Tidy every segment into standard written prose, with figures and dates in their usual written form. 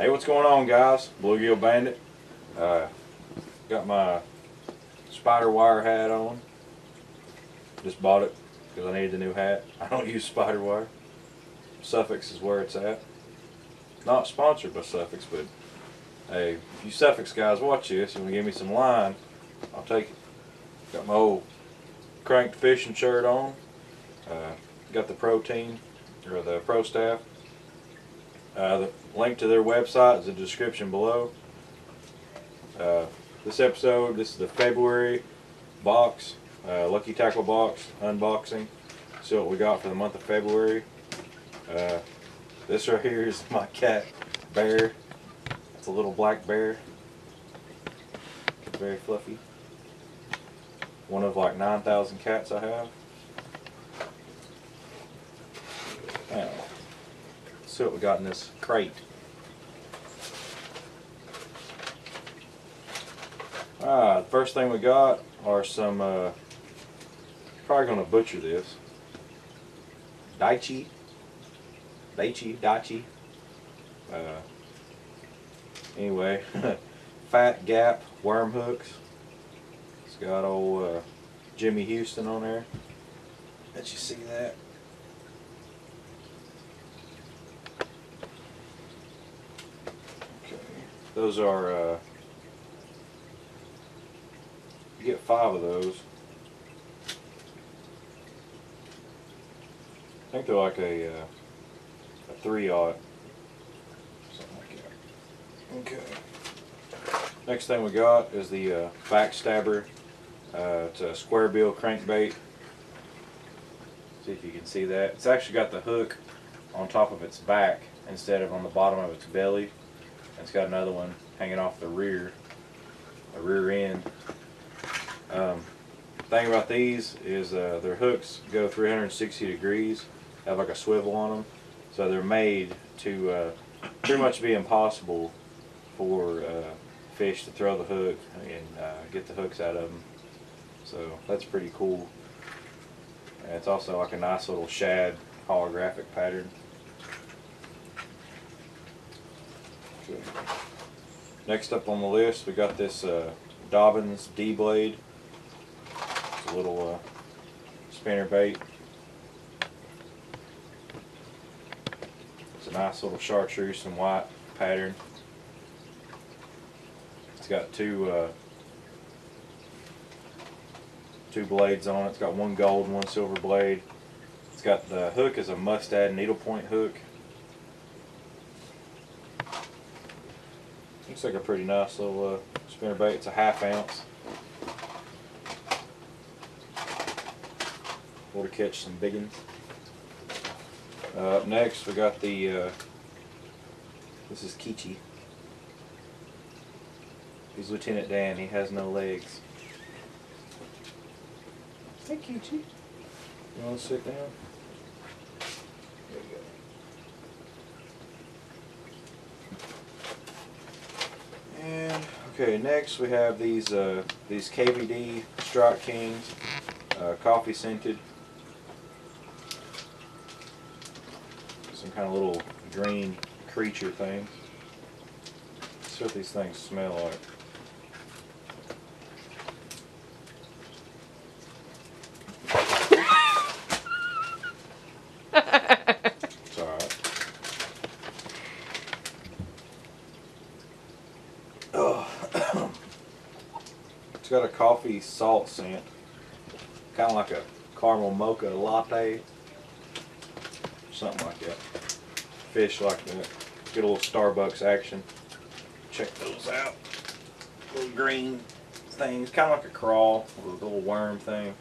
Hey, what's going on, guys? Bluegill Bandit. Got my spider wire hat on. Just bought it because I needed a new hat. I don't use spider wire. Suffolk is where it's at. Not sponsored by Suffolk, but hey, if you Suffolk guys watch this and give me some line, I'll take it. Got my old cranked fishing shirt on. Got the protein, or the pro staff. The link to their website is in the description below. This is the February box, Lucky Tackle box unboxing. See what we got for the month of February. This right here is my cat, Bear. It's a little black bear. Very fluffy. One of like 9,000 cats I have. Now, let's see what we got in this crate. The first thing we got are some, probably going to butcher this, Daichi. Anyway, Fat Gap worm hooks. It's got old Jimmy Houston on there. Let you see that. Okay, those are. You get 5 of those. I think they're like a 3/0. Something like that. Okay. Next thing we got is the Backstabber. It's a square bill crankbait. See if you can see that. It's actually got the hook on top of its back instead of on the bottom of its belly. And it's got another one hanging off the rear end. Thing about these is their hooks go 360 degrees, have like a swivel on them, so they're made to pretty much be impossible for fish to throw the hook and get the hooks out of them. So that's pretty cool. And it's also like a nice little shad holographic pattern. Okay. Next up on the list, we got this Dobbins D-blade. It's a little spinner bait. It's a nice little chartreuse and white pattern. It's got two blades on it. It's got one gold and one silver blade. It's got the hook is a mustad needlepoint hook. Looks like a pretty nice little spinner bait. It's a 1/2 ounce. Or to catch some big ones. Up next we got the, this is Kichi. He's Lieutenant Dan, he has no legs. Hey Kichi, you want to sit down? There you go. And okay, next we have these KVD Strike Kings, coffee scented. Some kind of little green creature thing. Let's see what these things smell like. It's alright. Oh. It's got a coffee salt scent. Kind of like a caramel mocha latte. Something like that. Fish like that. Get a little Starbucks action. Check those out. Little green things, kind of like a crawl with a little worm thing.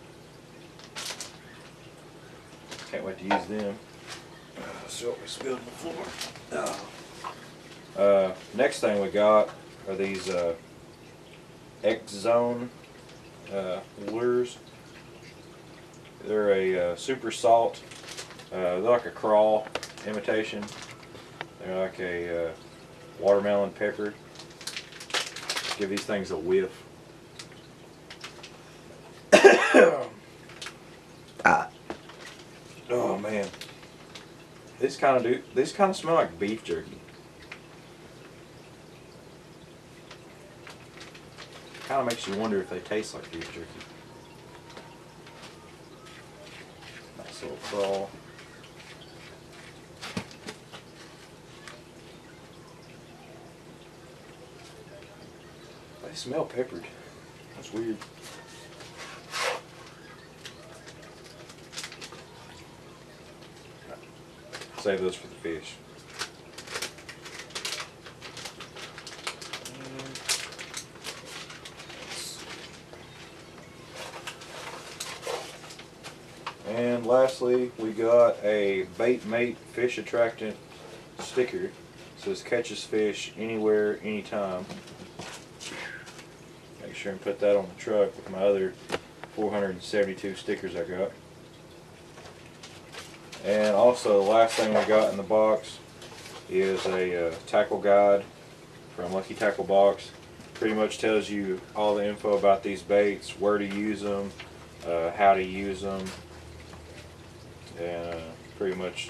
Can't wait to use them. See what we spilled on the floor. Next thing we got are these X-Zone lures. They're a super salt. They're like a crawl imitation. They're like a watermelon pepper. Give these things a whiff. Oh man, these kind of smell like beef jerky. Kind of makes you wonder if they taste like beef jerky. Nice little crawl. They smell peppered. That's weird. Save those for the fish. And lastly, we got a bait mate fish attractant sticker. It says catches fish anywhere, anytime. Make sure and put that on the truck with my other 472 stickers I got. And also, the last thing we got in the box is a tackle guide from Lucky Tackle Box. Pretty much tells you all the info about these baits, where to use them, how to use them, and pretty much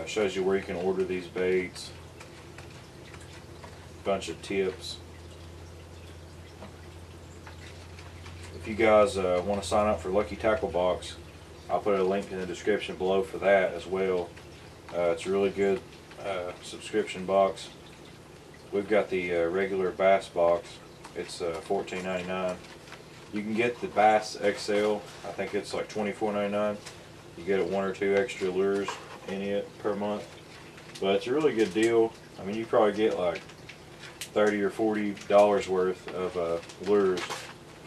shows you where you can order these baits. Bunch of tips. If you guys want to sign up for Lucky Tackle Box, I'll put a link in the description below for that as well. It's a really good subscription box. We've got the regular bass box. It's $14.99. You can get the Bass XL. I think it's like $24.99. You get 1 or 2 extra lures in it per month. But it's a really good deal. I mean, you probably get like $30 or $40 worth of lures,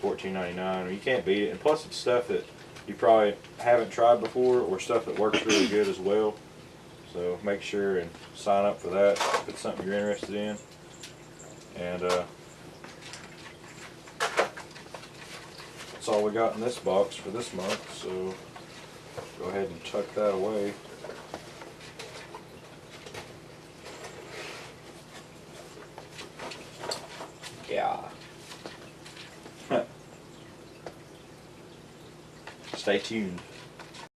$14.99. You can't beat it. And plus, it's stuff that you probably haven't tried before, or stuff that works really good as well. So make sure and sign up for that if it's something you're interested in. And that's all we got in this box for this month. So go ahead and tuck that away. Yeah. Stay tuned.